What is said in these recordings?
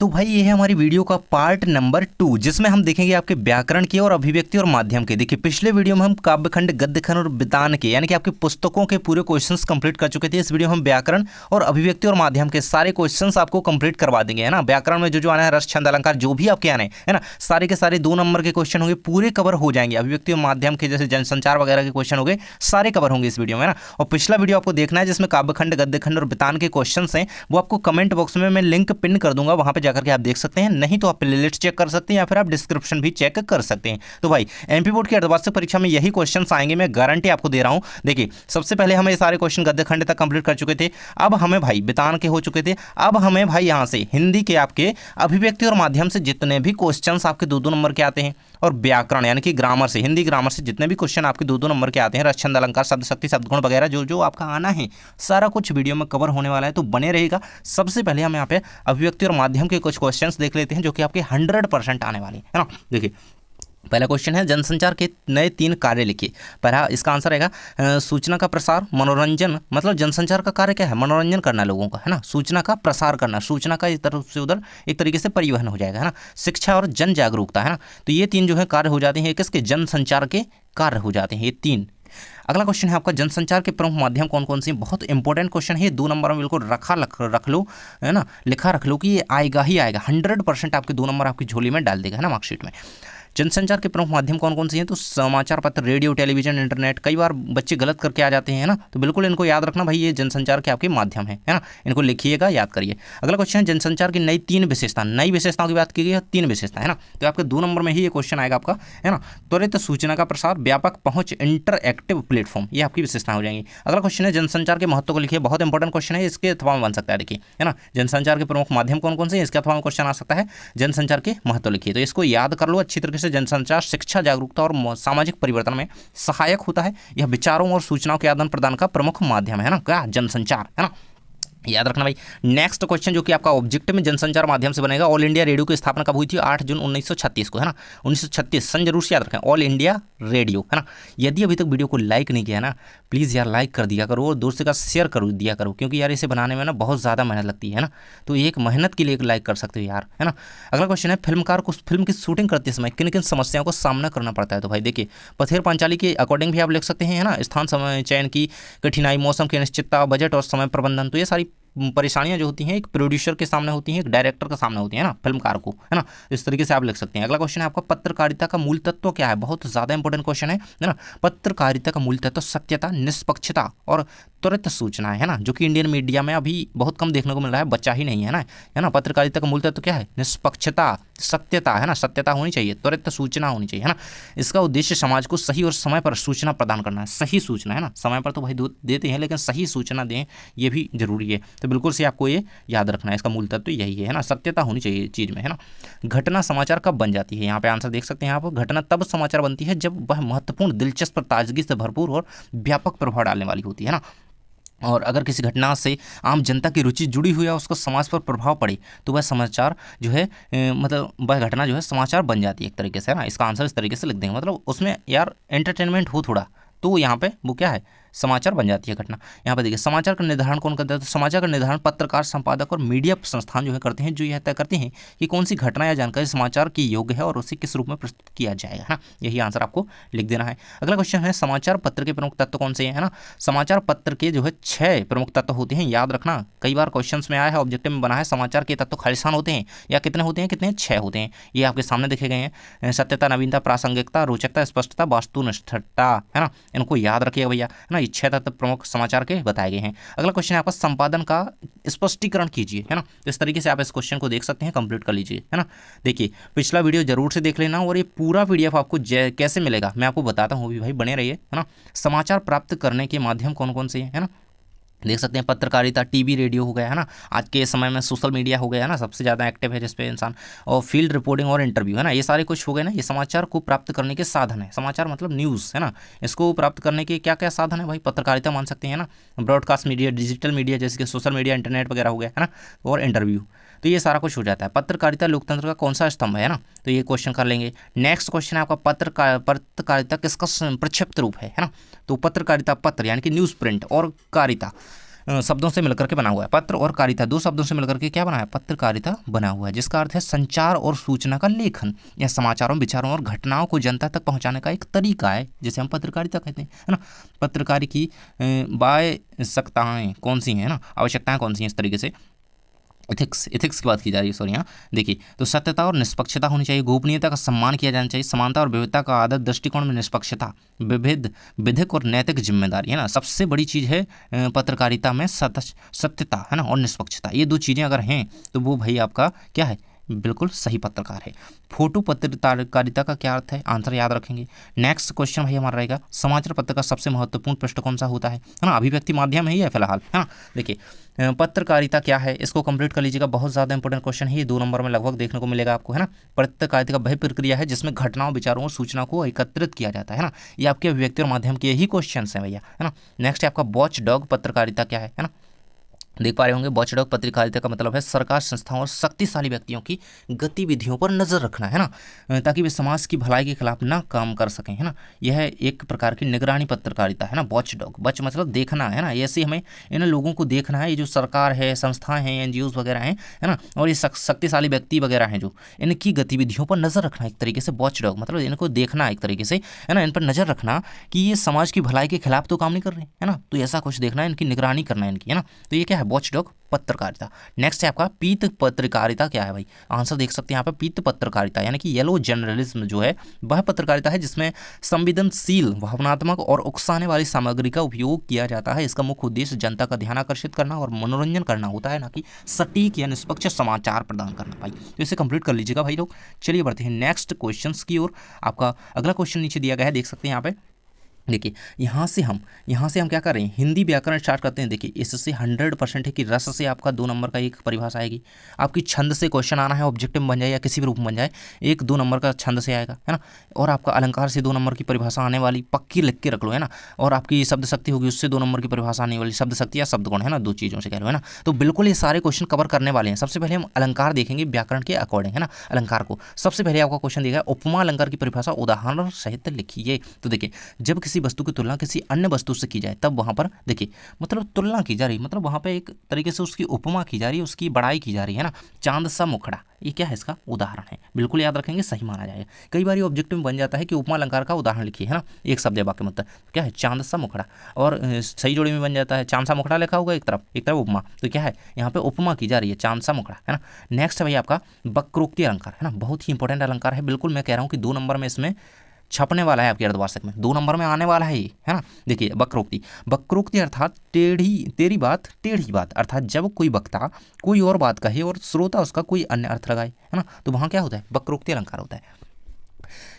तो भाई ये है हमारी वीडियो का पार्ट नंबर 2, जिसमें हम देखेंगे आपके व्याकरण के और अभिव्यक्ति और माध्यम के। देखिए पिछले वीडियो में हम काव्यखंड, गद्यखंड और बितान के यानी कि आपकी पुस्तकों के पूरे क्वेश्चंस कंप्लीट कर चुके थे। इस वीडियो में हम व्याकरण और अभिव्यक्ति और माध्यम के सारे क्वेश्चंस आपको कंप्लीट करवा देंगे, है ना। व्याकरण में जो आना है, रस, छंद, अलंकार, जो भी आपके आने है ना, सारे के सारे 2 नंबर के क्वेश्चन होंगे, पूरे कवर हो जाएंगे। अभिव्यक्ति और माध्यम के जैसे जनसंचार वगैरह के क्वेश्चन हो गए, सारे कवर होंगे इस वीडियो में, ना। और पिछला वीडियो आपको देखना है जिसमें काव्यखंड, गद्यखंड और बितान के क्वेश्चन हैं, वो आपको कमेंट बॉक्स में मैं लिंक पिन कर दूंगा, वहां पर जाकर के आप देख सकते हैं। नहीं तो आप प्लेलिस्ट चेक कर सकते हैं या फिर आप डिस्क्रिप्शन भी चेक कर सकते हैं। तो भाई एमपी बोर्ड की अर्धवार्षिक परीक्षा में यही क्वेश्चंस आएंगे, मैं गारंटी आपको दे रहा हूं। देखिए सबसे पहले हमें ये सारे क्वेश्चन गद्यखंड तक कंप्लीट कर चुके थे, अब हमें भाई बितान के हो चुके थे, अब हमें भाई यहां से हिंदी के आपके अभिव्यक्ति और माध्यम से जितने भी क्वेश्चंस आपके 2-2 नंबर के आते हैं, और व्याकरण यानी कि ग्रामर से, हिंदी ग्रामर से जितने भी क्वेश्चन आपके 2-2 नंबर के आते हैं, रस, छंद, अलंकार, शब्द शक्ति, शब्दगुण वगैरह जो जो आपका आना है, सारा कुछ वीडियो में कवर होने वाला है, तो बने रहेगा। सबसे पहले हम यहाँ पे अभिव्यक्ति और माध्यम के कुछ क्वेश्चंस देख लेते हैं जो कि आपके 100% आने वाले हैं, है ना। देखिए पहला क्वेश्चन है, जनसंचार के नए 3 कार्य लिखिए। पहला इसका आंसर रहेगा सूचना का प्रसार, मनोरंजन। मतलब जनसंचार का कार्य क्या है? मनोरंजन करना लोगों का, है ना। सूचना का प्रसार करना, सूचना का इस तरफ से उधर एक तरीके से परिवहन हो जाएगा, है ना। शिक्षा और जन जागरूकता, है ना। तो ये 3 जो है कार्य हो जाते हैं, किसके? जनसंचार के कार्य हो जाते हैं ये 3। अगला क्वेश्चन है आपका, जनसंचार के प्रमुख माध्यम कौन कौन से हैं? बहुत इंपॉर्टेंट क्वेश्चन है, 2 नंबर में बिल्कुल रख लो, है ना, लिखा रख लो कि ये आएगा ही आएगा। 100% आपके 2 नंबर आपकी झोली में डाल देगा, है ना, मार्कशीट में। जनसंचार के प्रमुख माध्यम कौन कौन से हैं? तो समाचार पत्र, रेडियो, टेलीविजन, इंटरनेट। कई बार बच्चे गलत करके आ जाते हैं ना, तो बिल्कुल इनको याद रखना भाई, ये जनसंचार के आपके माध्यम है ना। इनको लिखिएगा, याद करिए। अगला क्वेश्चन है, जनसंचार की नई 3 विशेषता। नई विशेषताओं की बात की गई है, 3 विशेषता, है ना। तो आपके 2 नंबर में ही ये क्वेश्चन आएगा आपका, है ना। त्वरित सूचना का प्रसार, व्यापक पहुंच, इंटरएक्टिव प्लेटफॉर्म, ये आपकी विशेषता हो जाएंगी। अगला क्वेश्चन है, जनसंचार के महत्व को लिखिए। बहुत इंपॉर्टेंट क्वेश्चन है, इसके अथवा में बन सकता है, देखिए, है ना। जनसंचार के प्रमुख माध्यम कौन कौन से हैं, इसके अथवा में क्वेश्चन आ सकता है। जनसंचार के महत्व लिखिए, तो इसको याद कर लो अच्छी तरीके से। जनसंचार शिक्षा, जागरूकता और सामाजिक परिवर्तन में सहायक होता है। यह विचारों और सूचनाओं के आदान प्रदान का प्रमुख माध्यम है ना, क्या? जनसंचार, है ना, याद रखना भाई। नेक्स्ट क्वेश्चन जो कि आपका ऑब्जेक्टिव में जनसंचार माध्यम से बनेगा, ऑल इंडिया रेडियो की स्थापना कब हुई थी? 8 जून 1936 को, है ना। 1936 सन जरूर से याद रखें, ऑल इंडिया रेडियो, है ना। यदि अभी तक वीडियो को लाइक नहीं किया ना, प्लीज़ यार लाइक कर दिया करो और दोस्तों का शेयर कर दिया करो, क्योंकि यार इसे बनाने में ना बहुत ज़्यादा मेहनत लगती है ना। तो एक मेहनत के लिए एक लाइक कर सकते हो यार, है ना। अगला क्वेश्चन है, फिल्मकार को फिल्म की शूटिंग करते समय किन किन समस्याओं का सामना करना पड़ता है? तो भाई देखिए, पथेर पांचाली के अकॉर्डिंग भी आप लिख सकते हैं, है ना। स्थान समय चयन की कठिनाई, मौसम की अनिश्चितता, बजट और समय प्रबंधन। तो ये सारी परेशानियां जो होती हैं एक प्रोड्यूसर के सामने होती हैं, एक डायरेक्टर के सामने होती है ना, फिल्मकार को, है ना। इस तरीके से आप लिख सकते हैं। अगला क्वेश्चन है आपका, पत्रकारिता का मूल तत्व क्या है? बहुत ज़्यादा इंपॉर्टेंट क्वेश्चन है ना। पत्रकारिता का मूल तत्व सत्यता, निष्पक्षता और त्वरित सूचना है ना, जो कि इंडियन मीडिया में अभी बहुत कम देखने को मिल रहा है, बच्चा ही नहीं है ना, है ना। पत्रकारिता का मूल तत्व क्या है? निष्पक्षता, सत्यता, है ना, सत्यता होनी चाहिए, त्वरित सूचना होनी चाहिए, है ना। इसका उद्देश्य समाज को सही और समय पर सूचना प्रदान करना है। सही सूचना, है ना, समय पर तो भाई देते हैं, लेकिन सही सूचना दें, ये भी जरूरी है। तो बिल्कुल से आपको ये याद रखना है, इसका मूल तत्व यही है ना, सत्यता होनी चाहिए चीज़ में, है ना। घटना समाचार कब बन जाती है? यहाँ पे आंसर देख सकते हैं आप। घटना तब समाचार बनती है जब वह महत्वपूर्ण, दिलचस्प, ताजगी से भरपूर और व्यापक प्रभाव डालने वाली होती है ना। और अगर किसी घटना से आम जनता की रुचि जुड़ी हुई है, उसको समाज पर प्रभाव पड़े, तो वह समाचार जो है मतलब वह घटना जो है समाचार बन जाती है एक तरीके से, है ना। इसका आंसर इस तरीके से लिख देंगे, मतलब उसमें यार एंटरटेनमेंट हो थोड़ा, तो यहाँ पे वो क्या है, समाचार बन जाती है घटना। यहाँ पे देखिए, समाचार का निर्धारण कौन करता है? तो समाचार का निर्धारण पत्रकार, संपादक और मीडिया संस्थान जो है करते हैं, जो यह तय करते हैं कि कौन सी घटना या जानकारी समाचार की योग्य है और उसे किस रूप में प्रस्तुत किया जाएगा, है ना। यही आंसर आपको लिख देना है। अगला क्वेश्चन है, समाचार पत्र के प्रमुख तत्व कौन से हैं, है ना। समाचार पत्र के जो है 6 प्रमुख तत्व होते हैं, याद रखना। कई बार क्वेश्चन में आया है, ऑब्जेक्टिव में बना है, समाचार के तत्व खालिस्तान होते हैं या कितने होते हैं? कितने? 6 होते हैं। ये आपके सामने देखे गए हैं। सत्यता, नवीनता, प्रासंगिकता, रोचकता, स्पष्टता, वास्तुनिष्ठता, है ना। इनको याद रखिएगा भैया, है ना। ये 6 तत्व प्रमुख समाचार के बताए गए हैं। अगला क्वेश्चन है आपका, संपादन का स्पष्टीकरण कीजिए, है ना। इस तरीके से आप इस क्वेश्चन को देख सकते हैं, कंप्लीट कर लीजिए, है ना। देखिए पिछला वीडियो जरूर से देख लेना, और ये पूरा पीडीएफ आपको कैसे मिलेगा मैं आपको बताता हूँ भी भाई, बने रहिए, है ना। समाचार प्राप्त करने के माध्यम कौन कौन से हैं, है ना। देख सकते हैं, पत्रकारिता, टीवी, रेडियो हो गया, है ना। आज के समय में सोशल मीडिया हो गया, है ना, सबसे ज़्यादा एक्टिव है जिस पे इंसान, और फील्ड रिपोर्टिंग और इंटरव्यू, है ना। ये सारे कुछ हो गए ना, ये समाचार को प्राप्त करने के साधन है। समाचार मतलब न्यूज़, है ना। इसको प्राप्त करने के क्या क्या साधन है भाई? पत्रकारिता मान सकते हैं ना, ब्रॉडकास्ट मीडिया, डिजिटल मीडिया जैसे कि सोशल मीडिया, इंटरनेट वगैरह हो गया, है ना, और इंटरव्यू। तो ये सारा कुछ हो जाता है। पत्रकारिता लोकतंत्र का कौन सा स्तंभ है ना, तो ये क्वेश्चन कर लेंगे। नेक्स्ट क्वेश्चन है आपका, पत्रकारिता किसका प्रक्षिप्त रूप है ना। तो पत्रकारिता, पत्र यानी कि न्यूज़ प्रिंट, और कारिता शब्दों से मिलकर के बना हुआ है। पत्र और कारिता 2 शब्दों से मिलकर के क्या बना है, पत्रकारिता बना हुआ है, जिसका अर्थ है संचार और सूचना का लेखन या समाचारों, विचारों और घटनाओं को जनता तक पहुंचाने का एक तरीका है, जिसे हम पत्रकारिता कहते हैं, है ना। पत्रकारी की आवश्यकताएं कौन सी हैं, ना, आवश्यकताएं कौन सी हैं, इस तरीके से एथिक्स की बात की जा रही है, सॉरी। यहाँ देखिए, तो सत्यता और निष्पक्षता होनी चाहिए, गोपनीयता का सम्मान किया जाना चाहिए, समानता और विविधता का आदर, दृष्टिकोण में निष्पक्षता, विधिक और नैतिक जिम्मेदारी, है ना। सबसे बड़ी चीज़ है पत्रकारिता में सत्यता, है ना, और निष्पक्षता। ये 2 चीज़ें अगर हैं तो वो भाई आपका क्या है, बिल्कुल सही पत्रकार है। फोटो पत्रकारिता का क्या अर्थ है, आंसर याद रखेंगे। नेक्स्ट क्वेश्चन भाई हमारा रहेगा, समाचार पत्र का सबसे महत्वपूर्ण पृष्ठ कौन सा होता है ना। अभिव्यक्ति माध्यम है फिलहाल, है ना। देखिए पत्रकारिता क्या है, इसको कंप्लीट कर लीजिएगा, बहुत ज़्यादा इंपॉर्टेंट क्वेश्चन है ये, 2 नंबर में लगभग देखने को मिलेगा आपको, है ना। पत्रकारिता का वह प्रक्रिया है जिसमें घटनाओं, विचारों और सूचना को एकत्रित किया जाता है ना। ये आपके अभिव्यक्ति और माध्यम के यही क्वेश्चन है भैया, है ना। नेक्स्ट है आपका वॉच डॉग पत्रकारिता क्या है ना। देख पा रहे होंगे, वॉचडॉग पत्रकारिता का मतलब है सरकार, संस्थाओं और शक्तिशाली व्यक्तियों की गतिविधियों पर नजर रखना, है ना, ताकि वे समाज की भलाई के खिलाफ ना काम कर सकें, है ना। यह एक प्रकार की निगरानी पत्रकारिता है ना। वॉचडॉग, वॉच मतलब देखना, है ना। ऐसे हमें इन लोगों को देखना है, ये जो सरकार है, संस्थाएं हैं, NGOs वगैरह हैं, है ना, और ये शक्तिशाली व्यक्ति वगैरह हैं, जो इनकी गतिविधियों पर नजर रखना, एक तरीके से वॉचडॉग मतलब इनको देखना एक तरीके से, है ना, इन पर नजर रखना कि ये समाज की भलाई के खिलाफ तो काम नहीं कर रहे, है ना। तो ऐसा कुछ देखना है, इनकी निगरानी करना है इनकी, है ना। तो ये क्या है, वॉचडॉग पत्रकारिता। नेक्स्ट है आपका पीत पत्रकारिता क्या है भाई, आंसर देख सकते हैं यहाँ पे, पीत पत्रकारिता यानी कि येलो जर्नलिज्म जो है वह पत्रकारिता है जिसमें संवेदनशील, भावनात्मक और उकसाने वाली सामग्री का उपयोग किया जाता है। इसका मुख्य उद्देश्य जनता का ध्यान आकर्षित करना और मनोरंजन करना होता है, ना कि सटीक या निष्पक्ष समाचार प्रदान करना भाई। तो इसे कंप्लीट कर लीजिएगा भाई लोग। चलिए बढ़ते हैं नेक्स्ट क्वेश्चन की ओर। आपका अगला क्वेश्चन नीचे दिया गया है, देख सकते हैं यहाँ पे। देखिए यहाँ से हम क्या कर रहे हैं, हिंदी व्याकरण स्टार्ट करते हैं। देखिए इससे 100% है कि रस से आपका 2 नंबर का एक परिभाषा आएगी। आपकी छंद से क्वेश्चन आना है, ऑब्जेक्टिव बन जाए या किसी भी रूप में बन जाए, 1-2 नंबर का छंद से आएगा, है ना। और आपका अलंकार से 2 नंबर की परिभाषा आने वाली, पक्की लिख के रख लो, है ना। और आपकी शब्द शक्ति होगी, उससे 2 नंबर की परिभाषा आने वाली, शब्द शक्ति या शब्द गुण, है ना, 2 चीज़ों से कह लो, है ना। तो बिल्कुल ये सारे क्वेश्चन कवर करने वाले हैं। सबसे पहले हम अलंकार देखेंगे व्याकरण के अकॉर्डिंग, है ना। अलंकार को सबसे पहले आपका क्वेश्चन दिया गया, उपमा अलंकार की परिभाषा उदाहरण सहित लिखिए। तो देखिए जब किसी वस्तु की तुलना किसी अन्य वस्तु से की जाए तब वहां पर देखिए मतलब तुलना की जा रही, मतलब वहां पे एक तरीके से उसकी उपमा की जा रही है, उसकी बड़ाई की जा रही है ना। चांद सा मुखड़ा, ये क्या है, इसका उदाहरण है, बिल्कुल याद रखेंगे, सही माना जाएगा। कई बार ऑब्जेक्टिव में बन जाता है कि उपमा अलंकार का उदाहरण लिखिए, है ना। एक शब्द है, वाक्य मतलब क्या है, चांद सा मुखड़ा। और सही जोड़ी में बन जाता है, चांद सा मुखड़ा लिखा होगा एक तरफ उपमा, तो क्या है यहाँ पे उपमा की जा रही है, चांद सा मुखड़ा, है ना। नेक्स्ट है भाई आपका वक्रोक्ति अलंकार, है ना, बहुत ही इंपॉर्टेंट अलंकार है। बिल्कुल मैं कह रहा हूँ कि 2 नंबर में इसमें छपने वाला है आपके अर्धवार्षिक में, 2 नंबर में आने वाला है ये, है ना। देखिए वक्रोक्ति अर्थात तेरी बात टेढ़ी बात, अर्थात जब कोई वक्ता कोई और बात कहे और श्रोता उसका कोई अन्य अर्थ लगाए, है ना, तो वहाँ क्या होता है, वक्रोक्ति अलंकार होता है।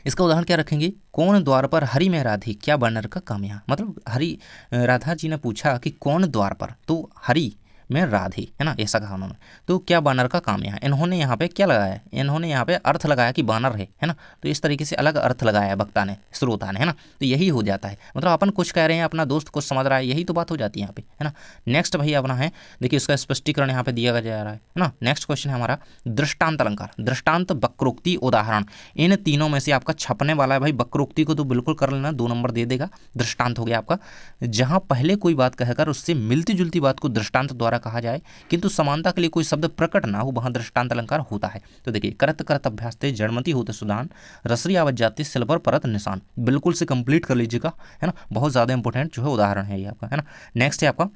इसका उदाहरण क्या रखेंगे, कौन द्वार पर हरि में राधे, क्या वानर का काम यहाँ, मतलब हरि राधा जी ने पूछा कि कौन द्वार पर, तो हरि में राधे, है ना, ऐसा कहा उन्होंने। तो क्या बानर का काम यहाँ, इन्होंने यहाँ पे क्या लगाया है, इन्होंने यहाँ पे अर्थ लगाया कि बानर है ना। तो इस तरीके से अलग अर्थ लगाया है वक्ता ने, श्रोता ने, है ना। तो यही हो जाता है, मतलब अपन कुछ कह रहे हैं, अपना दोस्त कुछ समझ रहा है, यही तो बात हो जाती है यहाँ पे, है ना। नेक्स्ट भाई अपना है, देखिए उसका स्पष्टीकरण यहाँ पे दिया जा रहा है ना। नेक्स्ट क्वेश्चन है हमारा दृष्टांत अलंकार, दृष्टांत, वक्रोक्ति, उदाहरण, इन तीनों में से आपका छपने वाला है भाई। वक्रोक्ति को तो बिल्कुल कर लेना, 2 नंबर दे देगा। दृष्टांत हो गया आपका, जहाँ पहले कोई बात कहकर उससे मिलती जुलती बात को दृष्टांत द्वारा कहा जाए किंतु समानता के लिए कोई शब्द प्रकट ना हो, वहां दृष्टांत अलंकार होता है। तो देखिए करत करत अभ्यास थे, जड़मती होते सुदान, रसरी आवत जाती, सिल पर परत निशान, बिल्कुल से कंप्लीट कर लीजिएगा, है ना। बहुत ज़्यादा इंपॉर्टेंट जो है उदाहरण है ये आपका, है ना। नेक्स्ट है आपका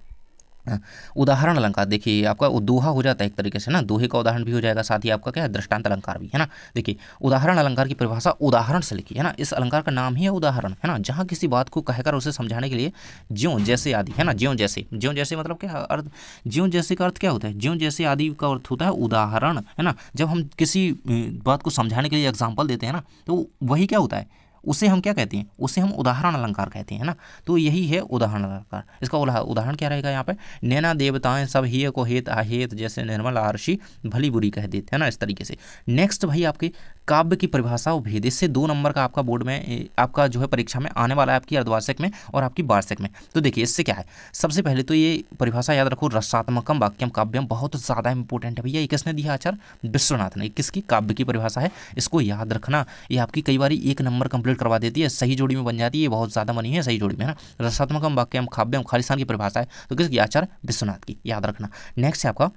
उदाहरण अलंकार। देखिए आपका दोहा हो जाता है एक तरीके से ना, दोहे का उदाहरण भी हो जाएगा, साथ ही आपका क्या है दृष्टांत अलंकार भी, है ना। देखिए उदाहरण अलंकार की परिभाषा उदाहरण से लिखी, है ना। इस अलंकार का नाम ही है उदाहरण, है ना, जहाँ किसी बात को कहकर उसे समझाने के लिए ज्यों जैसे आदि, है ना। ज्यों जैसे मतलब क्या अर्थ, ज्यों जैसे का अर्थ क्या होता है, ज्यों जैसे आदि का अर्थ होता है उदाहरण, है ना। जब हम किसी बात को समझाने के लिए एग्जाम्पल देते हैं ना, तो वही क्या होता है, उसे हम क्या कहते हैं, उसे हम उदाहरण अलंकार कहते हैं ना। तो यही है उदाहरण अलंकार। इसका उदाहरण क्या रहेगा यहाँ पे, नैना देवताएं सब ही को हेत आहेत, जैसे निर्मल आरशी भली बुरी कह देते, है ना, इस तरीके से। नेक्स्ट भाई आपके काव्य की परिभाषा और भेद, इससे 2 नंबर का आपका बोर्ड में आपका जो है परीक्षा में आने वाला है, आपकी अर्धवार्षिक में और आपकी वार्षिक में। तो देखिए इससे क्या है, सबसे पहले तो ये परिभाषा याद रखो, रसात्मकम वाक्यम काव्यम, बहुत ज़्यादा इंपॉर्टेंट है भैया। ये किसने दिया, आचार्य विश्वनाथ ने, किसकी, काव्य की परिभाषा है, इसको याद रखना। ये आपकी कई बार 1 नंबर कंप्लीट कंप्लीट करवा देती है, सही जोड़ी में बन जाती है, ये बहुत ज़्यादा बनी है सही जोड़ी में, है ना। रसात्मकम वाक्यम खाव्यम खालिस्तान की परिभाषा है तो किसकी, आचार्य विश्वनाथ की, याद रखना। नेक्स्ट है आपका,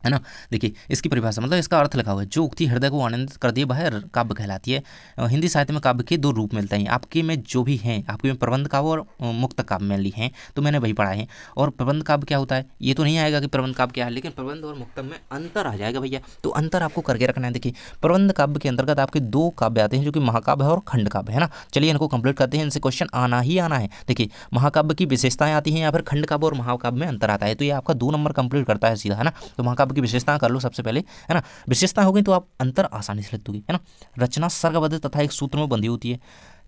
है ना, देखिए इसकी परिभाषा मतलब इसका अर्थ लिखा हुआ है, जो उक्ति हृदय को आनंदित कर दिए वह काव्य कहलाती है। हिंदी साहित्य में काव्य के दो रूप मिलते हैं, आपके में जो भी हैं, आपके में प्रबंध काव्य और मुक्त काव्य मेनली हैं, तो मैंने वही पढ़ा है। और प्रबंध काव्य क्या होता है, ये तो नहीं आएगा कि प्रबंध काव्य क्या है, लेकिन प्रबंध और मुक्तक में अंतर आ जाएगा भैया, तो अंतर आपको करके रखना है। देखिए प्रबंध काव्य के अंतर्गत आपके दो काव्य आते हैं जो कि महाकाव्य है और खंड काव्य, है ना। चलिए इनको कंप्लीट करते हैं, इनसे क्वेश्चन आना ही आना है। देखिए महाकाव्य की विशेषताएं आती हैं या फिर खंड काव्य और महाकाव्य में अंतर आता है, तो ये आपका 2 नंबर कंप्लीट करता है सीधा, है ना। तो महाकाव्य की विशेषताएं कर लो सबसे पहले, है ना। विशेषता होगी तो आप अंतर आसानी से लिख दोगे, है ना। रचना सर्गबद्ध तथा एक सूत्र में बंधी होती है,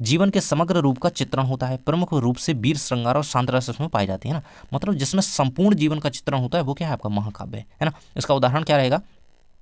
जीवन के समग्र रूप का चित्रण होता है, प्रमुख रूप से वीर श्रृंगार और शांत रस उसमें पाई जाती है ना। मतलब जिसमें संपूर्ण जीवन का चित्रण होता है वो क्या है, आपका महाकाव्य है ना। इसका उदाहरण क्या रहेगा,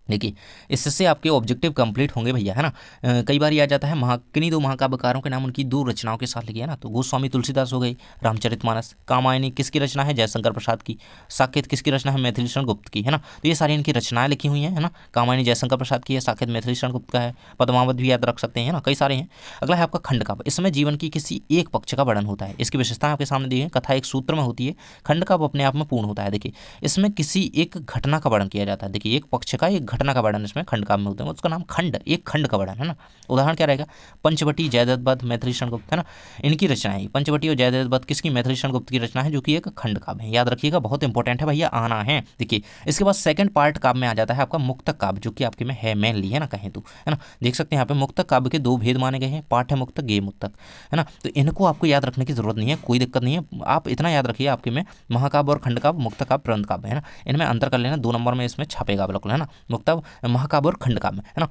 देखिए इससे आपके ऑब्जेक्टिव कंप्लीट होंगे भैया, है ना। कई बार ये आ जाता है किन्हीं दो महाकाव्यकारों के नाम उनकी 2 रचनाओं के साथ लिखे, है ना। तो गोस्वामी तुलसीदास हो गई रामचरितमानस, कामायनी किसकी रचना है, जयशंकर प्रसाद की, साकेत किसकी रचना है, मैथिलीशरण गुप्त की, है ना। तो ये सारी इनकी रचनाएं लिखी हुई हैं, है ना। कामायनी जयशंकर प्रसाद की है, साकेत मैथिलीशरण गुप्त का है, पद्मावत भी याद रख सकते हैं, है ना, कई सारे हैं। अगला है आपका खंड काव्य, इसमें जीवन की किसी एक पक्ष का वर्णन होता है, इसकी विशेषताएं आपके सामने दी है। कथा एक सूत्र में होती है, खंड काव्य अपने आप में पूर्ण होता है। देखिए इसमें किसी एक घटना का वर्णन किया जाता है, देखिए एक पक्ष का एक घटना का वर्णन इसमें खंड काव्य में होता है, उसका नाम खंड, एक खंड का वर्णन, है ना। उदाहरण क्या रहेगा, पंचवटी जयदत्त मैथिलीशरण गुप्त, है ना, इनकी रचना है। पंचवटी और जयदत्त किसकी, मैथिलीशरण गुप्त की रचना है, जो कि एक खंड काव्य है, याद रखिएगा, बहुत इंपॉर्टेंट है भैया, आना है। देखिए इसके बाद सेकंड पार्ट काव्य में आ जाता है आपका मुक्तक काव्य, जो कि आपके में है मेनली, है ना, कहें तो, है ना। देख सकते हैं यहाँ पे मुक्तक काव्य के 2 भेद माने गए हैं, पाठ्य मुक्तक, गेय मुक्तक, है ना। तो इनको आपको याद रखने की जरूरत नहीं है, कोई दिक्कत नहीं है, आप इतना याद रखिए आपके में महाकाव्य और खंड काव्य, मुक्तक काव्य, प्रबंध काव्य, है ना। इनमें अंतर कर लेना, 2 नंबर में इसमें छपेगा बिल्कुल, है ना। मुक्तक महाकाव्य और खंड काव्य, है ना।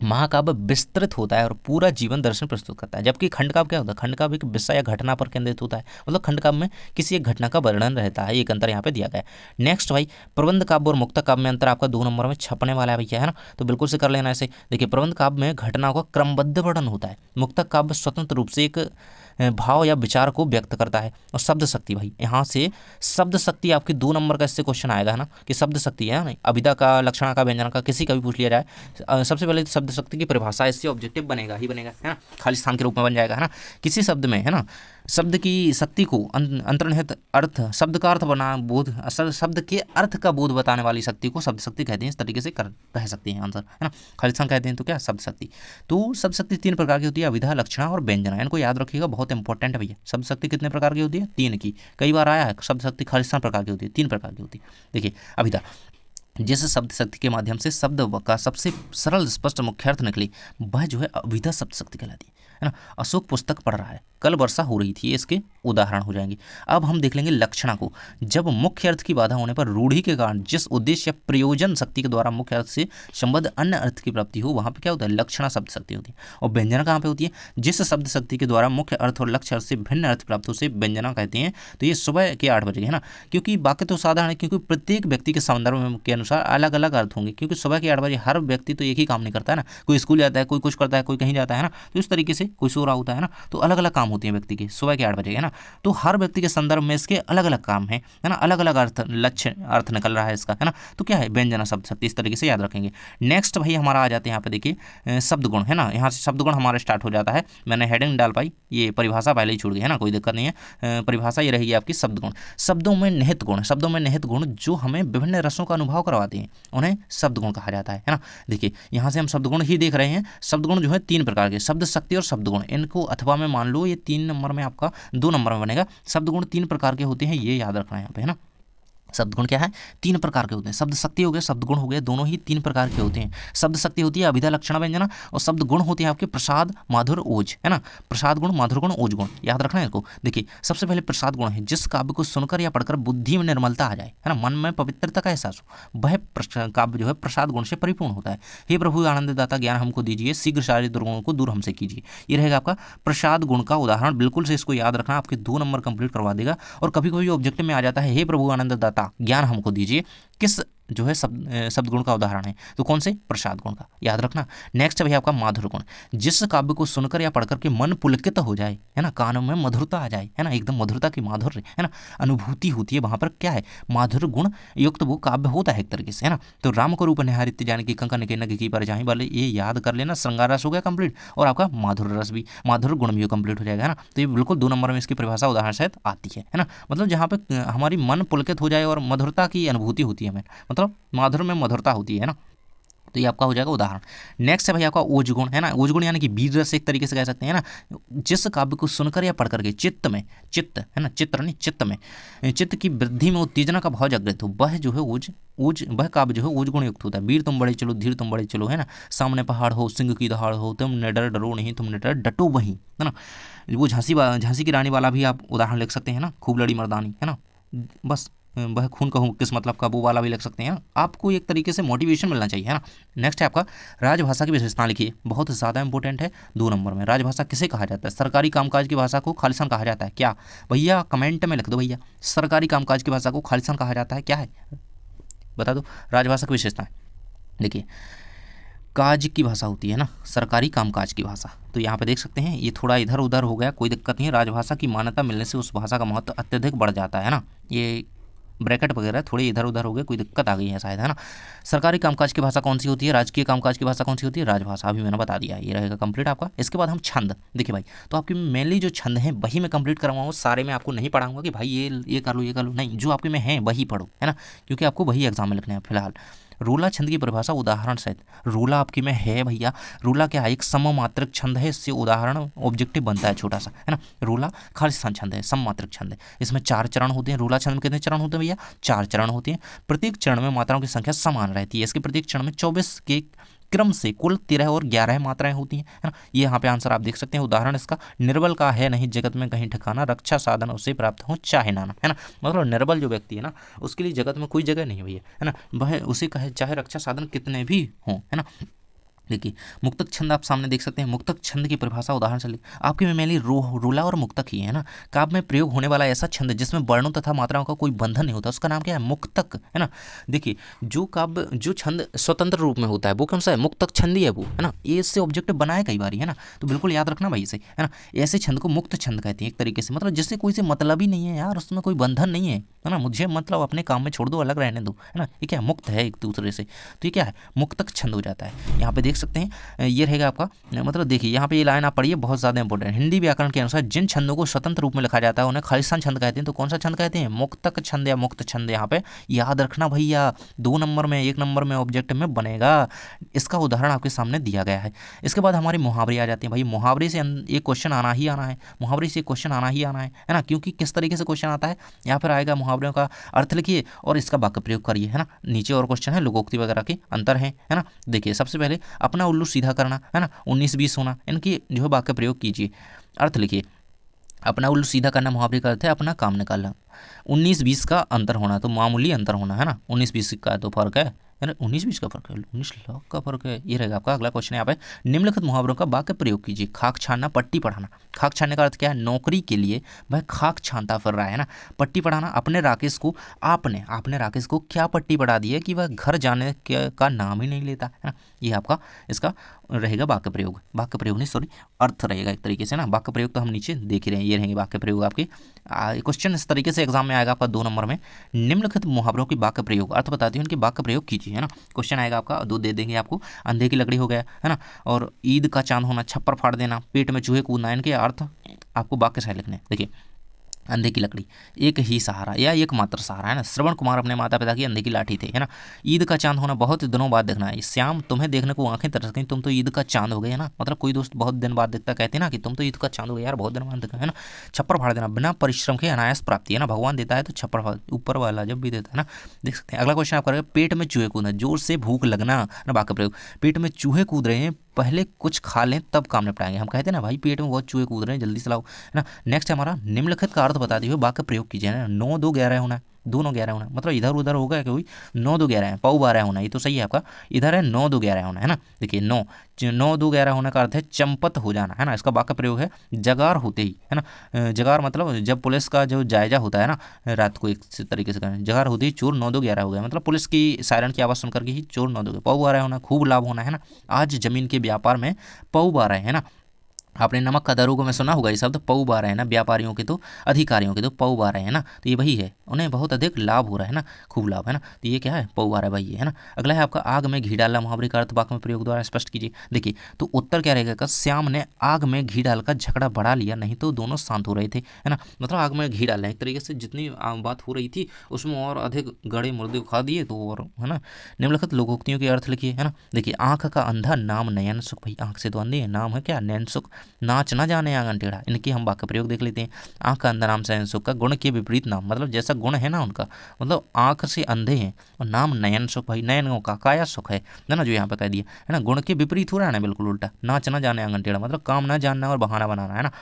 महाकाव्य विस्तृत होता है और पूरा जीवन दर्शन प्रस्तुत करता है, जबकि खंड काव्य क्या होता है, खंड काव्य एक विषय या घटना पर केंद्रित होता है, मतलब खंड काव्य में किसी एक घटना का वर्णन रहता है, एक अंतर यहाँ पे दिया गया है। नेक्स्ट भाई प्रबंध काव्य और मुक्तक काव्य में अंतर आपका 2 नंबर में छपने वाला है भैया, है ना। तो बिल्कुल से कर लेना ऐसे। देखिए प्रबंध काव्य में घटनाओं का क्रमबद्ध वर्णन होता है, मुक्तक काव्य स्वतंत्र रूप से एक भाव या विचार को व्यक्त करता है। और शब्द शक्ति भाई, यहाँ से शब्द शक्ति आपके 2 नंबर का इससे क्वेश्चन आएगा, है ना, कि शब्द शक्ति है ना, अभिधा का, लक्षणा का, व्यंजना का, किसी का भी पूछ लिया जाए। सबसे पहले शब्द शक्ति की परिभाषा, इससे ऑब्जेक्टिव बनेगा ही बनेगा, है ना, खाली स्थान के रूप में बन जाएगा, है ना। किसी शब्द में, है ना, शब्द की शक्ति को अंतर्निहित अर्थ, शब्द का अर्थ बना बोध, शब्द के अर्थ का बोध बताने वाली शक्ति को शब्द शक्ति कहते हैं, इस तरीके से कह सकते हैं आंसर, है ना। खालिस्तान कहते हैं तो क्या, शब्द शक्ति। तो शब्द शक्ति 3 प्रकार की होती है, अभिधा, लक्षणा और व्यंजना, इनको याद रखिएगा, बहुत इंपॉर्टेंट है भैया। शब्द शक्ति कितने प्रकार की होती है, 3 की, कई बार आया है शब्द शक्ति खालिस्तान प्रकार की होती है, 3 प्रकार की होती है। देखिए अभिधा, जिस शब्द शक्ति के माध्यम से शब्द का सबसे सरल स्पष्ट मुख्य अर्थ निकले वह जो है अभिधा शब्द शक्ति कहलाती है ना। अशोक पुस्तक पढ़ रहा है, कल वर्षा हो रही थी, इसके उदाहरण हो जाएंगे। अब हम देख लेंगे लक्षणा को, जब मुख्य अर्थ की बाधा होने पर रूढ़ी के कारण जिस उद्देश्य या प्रयोजन शक्ति के द्वारा मुख्य अर्थ से संबद्ध अन्य अर्थ की प्राप्ति हो, वहाँ पे क्या होता है, लक्षणा शब्द शक्ति होती है। और व्यंजना कहाँ पे होती है, जिस शब्द शक्ति के द्वारा मुख्य अर्थ और लक्ष्य अर्थ से भिन्न अर्थ प्राप्त हो उसे व्यंजना कहते हैं। तो ये सुबह के 8 बजे, है ना, क्योंकि बाकी तो साधारण है, क्योंकि प्रत्येक व्यक्ति के संदर्भ के अनुसार अलग अलग अर्थ होंगे, क्योंकि सुबह के 8 बजे हर व्यक्ति तो एक ही काम नहीं करता है ना, कोई स्कूल जाता है, कोई कुछ करता है, कोई कहीं जाता है ना, तो इस तरीके से कोई सो रहा होता है ना, तो अलग अलग काम होते हैं व्यक्ति के सुबह के 8 बजे, है ना। तो हर व्यक्ति के संदर्भ में इसके अलग अलग काम है ना, अलग अलग अर्थ, लक्ष्य अर्थ निकल रहा है इसका, है ना। तो क्या है, व्यंजना शब्द शक्ति, इस तरीके से याद रखेंगे। नेक्स्ट भाई हमारा आ जाते हैं यहाँ पे, देखिए शब्द गुण, है ना, यहाँ से शब्द गुण हमारा स्टार्ट हो जाता है। मैंने हेडिंग डाल पाई, ये परिभाषा पहले ही छूट गई, है ना, कोई दिक्कत नहीं है। परिभाषा ये रहेगी आपकी शब्द गुण, शब्दों में निहित गुण, शब्दों में निहित गुण जो हमें विभिन्न रसों का अनुभव करवाते हैं उन्हें शब्द गुण कहा जाता है ना। देखिए यहाँ से हम शब्द गुण ही देख रहे हैं, शब्द गुण जो है 3 प्रकार के, शब्द शक्ति और शब्द गुण, इनको अथवा में मान लो ये 3 नंबर में आपका 2 नंबर में बनेगा। शब्द गुण 3 प्रकार के होते हैं, ये याद रखना है यहाँ पे, है ना। शब्द गुण क्या है, 3 प्रकार के होते हैं, शब्द शक्ति हो गया, शब्द गुण हो गया, दोनों ही 3 प्रकार के होते हैं। शब्द शक्ति होती है अभिधा, लक्षणा, व्यंजना, और शब्द गुण होते हैं आपके प्रसाद, माधुर, ओज, है ना। प्रसाद गुण, माधुर गुण, ओज गुण, याद रखना है इसको। देखिए सबसे पहले प्रसाद गुण है, जिस काव्य को सुनकर या पढ़कर बुद्धि में निर्मलता आ जाए, है ना, मन में पवित्रता का एहसास हो, वह काव्य जो है प्रसाद गुण से परिपूर्ण होता है। हे प्रभु आनंददाता ज्ञान हमको दीजिए, शीघ्र सारे दुर्गुणों को दूर हमसे कीजिए, ये रहेगा आपका प्रसाद गुण का उदाहरण। बिल्कुल से इसको याद रखना, आपके 2 नंबर कंप्लीट करवा देगा। और कभी कभी ऑब्जेक्टिव में आ जाता है, हे प्रभु आनंददाता ज्ञान हमको दीजिए, किस जो है शब्द गुण का उदाहरण है, तो कौन से? प्रसाद गुण का, याद रखना। नेक्स्ट है भैया आपका माधुर्य गुण, जिस काव्य को सुनकर या पढ़कर के मन पुलकित हो जाए, है ना, कानों में मधुरता आ जाए, है ना, एकदम मधुरता की माधुर्य, है ना, अनुभूति होती है, वहां पर क्या है? माधुर्य गुण युक्त वो काव्य होता है एक तरीके से, है ना। तो राम को रूप निहारित जानकी कंकन के नग की पर जाहि वाले, ये याद कर लेना। श्रृंगार रस हो गया कंप्लीट, और आपका माधुर्य रस भी, माधुर्य गुण भी कंप्लीट हो जाएगा, है ना। तो ये बिल्कुल 2 नंबर में इसकी परिभाषा उदाहरण सहित आती है ना। मतलब जहाँ पे हमारी मन पुलकित हो जाए और मधुरता की अनुभूति होती है हमें, मतलब माधुर्य में मधुरता होती है ना, तो ये आपका हो जाएगा उदाहरण। नेक्स्ट है भाई आपका ओज गुण, है ना। ओज गुण यानी कि वीर रस एक तरीके से कह सकते हैं ना। जिस काव्य को सुनकर या पढ़कर के चित्त में, चित्त है ना, चित्र नहीं, चित्त में, चित्त की वृद्धि में उत्तेजना का भाव जागृत हो, वह जो है ओज वह काव्य जो है ओज गुण युक्त होता है। वीर तुम बड़े चलो, धीर तुम बड़े चलो, है ना, सामने पहाड़ हो, सिंह की दहाड़ हो, तुम निडर डरो नहीं, तुम निडर डटो वहीं, है ना। वो झांसी की रानी वाला भी आप उदाहरण लिख सकते हैं ना, खूब लड़ी मर्दानी, है ना, बस वह खून कहूँ किस मतलब का, वो वाला भी लिख सकते हैं ना। आपको एक तरीके से मोटिवेशन मिलना चाहिए, है ना। नेक्स्ट है आपका राजभाषा की विशेषता लिखिए, बहुत ज़्यादा इंपॉर्टेंट है 2 नंबर में। राजभाषा किसे कहा जाता है? सरकारी कामकाज की भाषा को खालिस्तान कहा जाता है क्या? भैया कमेंट में लिख दो भैया, सरकारी कामकाज की भाषा को खालिस्तान कहा जाता है क्या है? बता दो राजभाषा की विशेषताएं। देखिए, काज की भाषा होती है ना, सरकारी कामकाज की भाषा, तो यहाँ पे देख सकते हैं ये थोड़ा इधर उधर हो गया, कोई दिक्कत नहीं है। राजभाषा की मान्यता मिलने से उस भाषा का महत्व अत्यधिक बढ़ जाता है ना। ये ब्रैकेट वगैरह थोड़े इधर उधर हो गए, कोई दिक्कत आ गई है शायद, है ना। सरकारी कामकाज की भाषा कौन सी होती है? राजकीय कामकाज की भाषा कौन सी होती है? राजभाषा, अभी मैंने बता दिया, ये रहेगा कंप्लीट आपका। इसके बाद हम छंद, देखिए भाई, तो आपकी मेनली जो छंद हैं वही मैं कंप्लीट करवाऊँ, सारे में आपको नहीं पढ़ाऊंगा कि भाई ये कर लो ये कर लो, नहीं, जो आपके में है वही पढ़ो, है ना, क्योंकि आपको वही एग्जाम में लिखने हैं फिलहाल। रोला छंद की परिभाषा उदाहरण सहित, रोला आपकी में है भैया। रोला क्या है? एक सममात्रक छंद है, इससे उदाहरण ऑब्जेक्टिव बनता है छोटा सा, है ना। रोला खालिस्तान छंद है, सममात्रक छंद है, इसमें 4 चरण होते हैं। रोला छंद में कितने चरण होते हैं भैया? 4 चरण होते हैं। प्रत्येक चरण में मात्राओं की संख्या समान रहती है। इसके प्रत्येक चरण में 24 के क्रम से कुल 13 और 11 मात्राएं होती हैं, है ना। ये यहाँ पे आंसर आप देख सकते हैं। उदाहरण इसका, निर्बल का है नहीं जगत में कहीं ठिकाना, रक्षा साधन उसे प्राप्त हो चाहे नाना, है ना। मतलब निर्बल जो व्यक्ति है ना, उसके लिए जगत में कोई जगह नहीं भैया, है ना, वह उसे कहे चाहे रक्षा साधन कितने भी हों, है ना। देखिए, मुक्तक छंद आप सामने देख सकते हैं। मुक्तक छंद की परिभाषा उदाहरण से आपके में मेनली रोला और मुक्तक ही है ना। काव्य में प्रयोग होने वाला ऐसा छंद जिसमें वर्णों तथा मात्राओं का कोई बंधन नहीं होता, उसका नाम क्या है? मुक्तक, है ना। देखिए, जो काव्य जो छंद स्वतंत्र रूप में होता है वो कौन सा है? मुक्तक छंद ही है वो, है ना। ये इससे ऑब्जेक्टिव बनाया कई बार, है ना, तो बिल्कुल याद रखना भाई इसे, है ना। ऐसे छंद को मुक्त छंद कहते हैं एक तरीके से, मतलब जिससे कोई से मतलब ही नहीं है यार, उसमें कोई बंधन नहीं है ना, मुझे मतलब अपने काम में छोड़ दो, अलग रहने दो, है ना। ये क्या मुक्त है एक दूसरे से, तो ये क्या है? मुक्तक छंद हो जाता है। यहाँ पे देख सकते हैं, ये रहेगा आपका, मतलब देखिए यहाँ पे ये लाइन आप पढ़िए, बहुत ज़्यादा इंपॉर्टेंट। हिंदी व्याकरण के अनुसार जिन छंदों को स्वतंत्र रूप में लिखा जाता है उन्हें खालिस्तान छंद कहते हैं। तो कौन सा छंद कहते हैं? मुक्तक छंद या मुक्त छंद। यहाँ पे याद रखना भैया, 2 नंबर में, 1 नंबर में ऑब्जेक्ट में बनेगा। इसका उदाहरण आपके सामने दिया गया है। इसके बाद हमारे मुहावरे आ जाते हैं भाई। मुहावरे से एक क्वेश्चन आना ही आना है, मुहावरे से क्वेश्चन आना ही आना है ना, क्योंकि किस तरीके से क्वेश्चन आता है, यहाँ पर आएगा मुहावरों का अर्थ लिखिए और इसका वाक्य प्रयोग करिए, है ना। नीचे और क्वेश्चन है, लोकोक्ति वगैरह के अंतर है ना। देखिए, सबसे पहले अपना उल्लू सीधा करना, है ना, 19-20 होना, इनकी जो है वाक्य प्रयोग कीजिए। अर्थ लिखिए, अपना उल्लू सीधा करना मुहावरे का अर्थ है अपना काम निकालना। 19-20 का अंतर होना, तो मामूली अंतर होना, है ना, 19-20 का तो फर्क है, 19-20 का फर्क है, 19 लाख का फर्क है। ये रहेगा आपका अगला क्वेश्चन। यहाँ पे निम्नलिखित मुहावरों का वाक्य प्रयोग कीजिए। खाक छानना, पट्टी पढ़ाना। खाक छानने का अर्थ क्या है? नौकरी के लिए वह खाक छानता फिर रहा है ना। पट्टी पढ़ाना, अपने राकेश को आपने राकेश को क्या पट्टी पढ़ा दी है कि वह घर जाने का नाम ही नहीं लेता, है ना। ये आपका इसका रहेगा वाक्य प्रयोग, वाक्य प्रयोग नहीं सॉरी, अर्थ रहेगा एक तरीके से ना। वाक्य प्रयोग तो हम नीचे देख ही रहे हैं, ये रहेंगे वाक्य प्रयोग आपके। क्वेश्चन इस तरीके से एग्जाम में आएगा आपका 2 नंबर में। निम्नलिखित मुहावरों की वाक्य प्रयोग, अर्थ बताती हूँ उनके वाक्य प्रयोग कीजिए, है ना। क्वेश्चन आएगा आपका, 2 दे देंगे आपको। अंधे की लकड़ी हो गया, है ना, और ईद का चांद होना, छप्पर फाड़ देना, पेट में चूहे कूदना, इनके अर्थ आपको वाक्य से लिखने। देखिए, अंधे की लकड़ी एक ही सहारा या एकमात्र सहारा, है ना। श्रवण कुमार अपने माता पिता की अंधे की लाठी थे, है ना। ईद का चांद होना, बहुत दिनों बाद देखना है। श्याम, तुम्हें देखने को आंखें तरस गई, तुम तो ईद का चांद हो गए, है ना। मतलब कोई दोस्त बहुत दिन बाद देखता, कहते हैं ना कि तुम तो ईद का चांद हो गए यार, बहुत दिन बाद देखा, है ना। छप्पर फाड़ देना, बिना परिश्रम के अनायास प्राप्ति, है ना। भगवान देता है तो छप्पर फाड़, ऊपर वाला जब भी देता है ना। देख सकते हैं। अगला क्वेश्चन आप करेंगे, पेट में चूहे कूदना, जोर से भूख लगना ना, वाक्य प्रयोग। पेट में चूहे कूद रहे हैं, पहले कुछ खा लें तब काम निपटाएंगे। हम कहते हैं ना भाई पेट में बहुत चूहे कूद रहे हैं, जल्दी से लाओ, है ना। नेक्स्ट है हमारा, निम्नलिखित का अर्थ बता दिए, वाक्य प्रयोग कीजिए, ना। 9, 2, 11 होना, 2 9 11 होना, मतलब इधर उधर होगा कोई 9 2 11 है, पौ 12 होना, ये तो सही है आपका। इधर है 9 2 11 होना है ना। देखिए 9 2 11 होने का अर्थ है चंपत हो जाना है ना। इसका वाक्य प्रयोग है जगार होते ही, है ना। जगार मतलब जब पुलिस का जो जायजा होता है ना रात को, एक तरीके से करें, जगार होते ही चोर 9 2 11 हो गया, मतलब पुलिस की सायरन की आवाज़ सुनकर के ही चोर 9 2 पौ 12 होना, खूब लाभ होना है ना। आज जमीन के व्यापार में पौ 12 है ना। आपने नमक का दरोगों में सुना होगा ये शब्द, पौ 12 है ना। व्यापारियों के तो अधिकारियों के तो पौ 12 है ना, तो ये वही है, उन्हें बहुत अधिक लाभ हो रहा है ना, खूब लाभ है ना। तो ये क्या है, पौ 12 भाई, ये है ना। अगला है आपका आग में घी डालना, मुहावरे का अर्थ वाक्य में प्रयोग द्वारा स्पष्ट कीजिए। देखिए तो उत्तर क्या रहेगा, श्याम ने आग में घी डालकर झगड़ा बढ़ा लिया, नहीं तो दोनों शांत हो रहे थे, है ना। मतलब आग में घी डालना, एक तरीके से जितनी बात हो रही थी उसमें और अधिक गड़े मुर्दे उखा दिए, तो और है ना। निम्नलिखित लोकोक्तियों के अर्थ लिखिए, है ना। देखिए आंख का अंधा नाम नयन सुख, भाई आंख से तो अंधे है, नाम है क्या, नयन सुख। नाच ना जाने आंगन टेढ़ा, इनकी हम वाक्य प्रयोग देख लेते हैं। आंख का अंधा नाम से सुख का गुण के विपरीत नाम, मतलब जैसा गुण है ना उनका, मतलब आंख से अंधे हैं, और नाम नयन सुख, भाई नयनों का काया सुख है ना, जो यहाँ पे कह दिया है ना। गुण के विपरीत हो रहा है ना, बिल्कुल उल्टा। नाच ना जाने आंगन टेढ़ा, मतलब काम ना जानना और बहाना बनाना, है ना।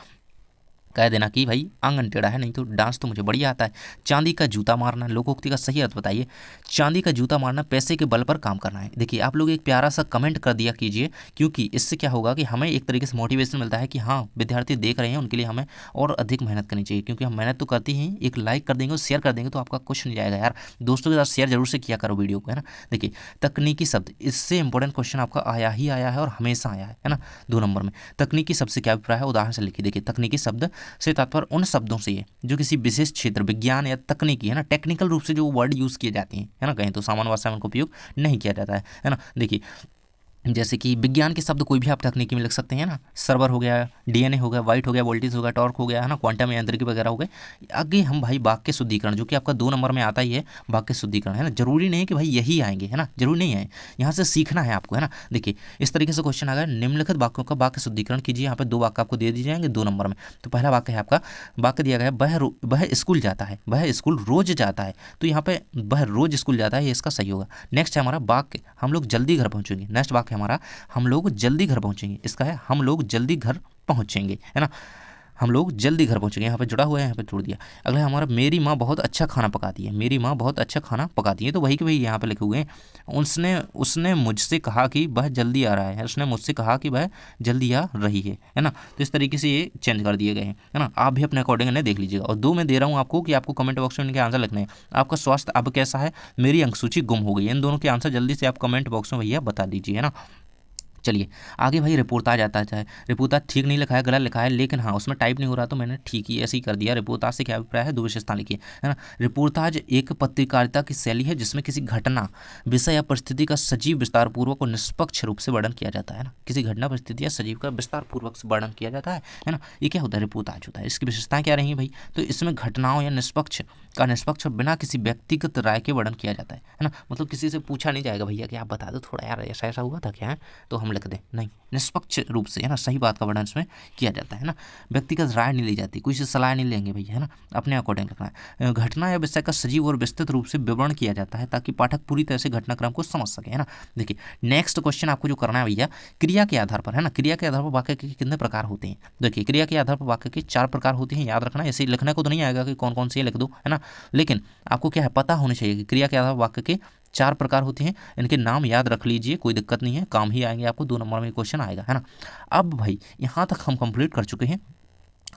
कह देना कि भाई आंगन टेढ़ा है, नहीं तो डांस तो मुझे बढ़िया आता है। चांदी का जूता मारना, लोकोक्ति का सही अर्थ बताइए। चांदी का जूता मारना, पैसे के बल पर काम करना है। देखिए आप लोग एक प्यारा सा कमेंट कर दिया कीजिए, क्योंकि इससे क्या होगा कि हमें एक तरीके से मोटिवेशन मिलता है कि हाँ विद्यार्थी देख रहे हैं, उनके लिए हमें और अधिक मेहनत करनी चाहिए, क्योंकि हम मेहनत तो करते ही, एक लाइक कर देंगे और शेयर कर देंगे तो आपका कुछ नहीं जाएगा यार। दोस्तों के साथ शेयर जरूर से किया करो वीडियो को, है ना। देखिए तकनीकी शब्द, इससे इंपॉर्टेंट क्वेश्चन आपका आया ही आया है और हमेशा आया है ना। 2 नंबर में तकनीकी शब्द से क्या अभिप्राय है, उदाहरण से लिखिए। देखिए तकनीकी शब्द से तात्पर्य उन शब्दों से है जो किसी विशेष क्षेत्र, विज्ञान या तकनीकी, है ना, टेक्निकल रूप से जो वर्ड यूज किए जाते हैं, है ना, कहीं तो सामान्य भाषा में उनका उपयोग नहीं किया जाता है ना। देखिए जैसे कि विज्ञान के शब्द कोई भी आप तकनीकी में लिख सकते हैं ना, सर्वर हो गया, डीएनए हो गया, वाइट हो गया, वोल्टेज हो गया, टॉर्क हो गया, है ना, क्वांटम यांत्रिकी वगैरह हो गए। आगे हम भाई वाक्य शुद्धिकरण, जो कि आपका 2 नंबर में आता ही है, वाक्य शुद्धिकरण, है ना। जरूरी नहीं है कि भाई यही आएंगे, है ना, जरूरी नहीं है, यहाँ से सीखना है आपको, है ना। देखिए इस तरीके से क्वेश्चन आ गया, निम्नलिखित वाक्यों का वाक्य शुद्धिकरण कीजिए। यहाँ पे 2 वाक्य आपको दे दिए जाएंगे 2 नंबर में। तो पहला वाक्य है आपका, वाक्य दिया गया है वह स्कूल जाता है, वह स्कूल रोज जाता है, तो यहाँ पे वह रोज स्कूल जाता है, ये इसका सही होगा। नेक्स्ट है हमारा वाक्य, हम लोग जल्दी घर पहुंचेंगे। नेक्स्ट वाक्य हमारा, हम लोग जल्दी घर पहुंचेंगे, इसका है हम लोग जल्दी घर पहुंचेंगे, है ना। हम लोग जल्दी घर पहुंचेंगे, यहाँ पे जुड़ा हुआ है, यहाँ पे छोड़ दिया। अगला है हमारा, मेरी माँ बहुत अच्छा खाना पकाती है, मेरी माँ बहुत अच्छा खाना पकाती है, तो वही के वही यहाँ पे लिखे हुए हैं। उसने उसने मुझसे कहा कि वह जल्दी आ रहा है, उसने मुझसे कहा कि वह जल्दी आ रही है ना। तो इस तरीके से ये चेंज कर दिए गए हैं, है ना। आप भी अपने अकॉर्डिंग इन्हें देख लीजिएगा। और 2 में दे रहा हूँ आपको कि आपको कमेंट बॉक्स में इनके आंसर लिखने हैं। आपका स्वास्थ्य अब कैसा है, मेरी अंकसूची गुम हो गई है, इन दोनों के आंसर जल्दी से आप कमेंट बॉक्स में भैया बता दीजिए, है ना। चलिए आगे भाई रिपोर्टाज आता है। रिपोर्टाज ठीक नहीं लिखा है, गलत लिखा है, लेकिन हाँ उसमें टाइप नहीं हो रहा तो मैंने ठीक ही ऐसे ही कर दिया। रिपोर्टाज से क्या अभिप्राय है, 2 विशेषता लिखिए, है ना। रिपोर्टाज एक पत्रकारिता की शैली है जिसमें किसी घटना, विषय या परिस्थिति का सजीव विस्तारपूर्वक और निष्पक्ष रूप से वर्णन किया जाता है ना। किसी घटना, परिस्थिति या सजीव का विस्तारपूर्वक से वर्णन किया जाता है ना। ये क्या होता है, रिपोर्टाज होता है। इसकी विशेषताएं क्या रही भाई, तो इसमें घटनाओं या निष्पक्ष और बिना किसी व्यक्तिगत राय के वर्णन किया जाता है ना। मतलब किसी से पूछा नहीं जाएगा भैया कि आप बता दो थोड़ा यार ऐसा ऐसा हुआ था क्या है, तो हम लिख दें, नहीं, निष्पक्ष रूप से, है ना, सही बात का वर्णन इसमें किया जाता है ना। व्यक्तिगत राय नहीं ली जाती, कोई से सलाह नहीं लेंगे भैया, है ना, अपने अकॉर्डिंग लिखना है। घटना या विषय का सजीव और विस्तृत रूप से विवरण किया जाता है ताकि पाठक पूरी तरह से घटनाक्रम को समझ सके, है ना। देखिए नेक्स्ट क्वेश्चन आपको जो करना है भैया, क्रिया के आधार पर, है ना, क्रिया के आधार पर वाक्य के कितने प्रकार होते हैं। देखिए क्रिया के आधार पर वाक्य के 4 प्रकार होते हैं, याद रखना। ऐसे लिखने को तो नहीं आएगा कि कौन कौन से लिख दो, है ना, लेकिन आपको क्या है पता होना चाहिए कि क्रिया के आधार पर वाक्य के 4 प्रकार होते हैं। इनके नाम याद रख लीजिए, कोई दिक्कत नहीं है, काम ही आएंगे आपको। 2 नंबर में क्वेश्चन आएगा, है ना। अब भाई यहाँ तक हम कंप्लीट कर चुके हैं।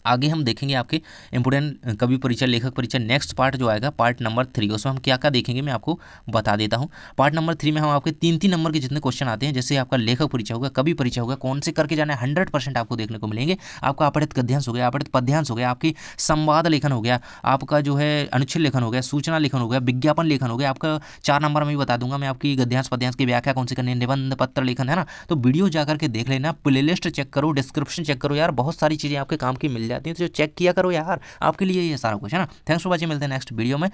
आगे हम देखेंगे आपके इंपोर्टेंट कवि परिचय, लेखक परिचय। नेक्स्ट पार्ट जो आएगा पार्ट नंबर 3, उसमें हम क्या क्या देखेंगे मैं आपको बता देता हूँ। पार्ट नंबर 3 में हम आपके 3-3 नंबर के जितने क्वेश्चन आते हैं, जैसे आपका लेखक परिचय होगा, कवि परिचय होगा, कौन से करके जाना है 100% आपको देखने को मिलेंगे। आपका अपठित गद्यांश हो गया, अपठित पद्यांश हो गया, आपकी संवाद लेखन हो गया, आपका जो है अनुच्छेद लेखन हो गया, सूचना लेखन हो गया, विज्ञापन लेखन हो गया। आपका 4 नंबर में भी बता दूंगा मैं आपकी गद्यांश पद्यांश की व्याख्या कौन सी करनी है, निबंध पत्र लेखन, है ना। तो वीडियो जाकर के देख लेना, प्लेलिस्ट चेक करो, डिस्क्रिप्शन चेक करो यार, बहुत सारी चीज़ें आपके काम की मिल जाती हैं, तो चेक किया करो यार, आपके लिए ये सारा कुछ, है ना। थैंक्स फॉर वॉचिंग, मिलते हैं नेक्स्ट वीडियो में।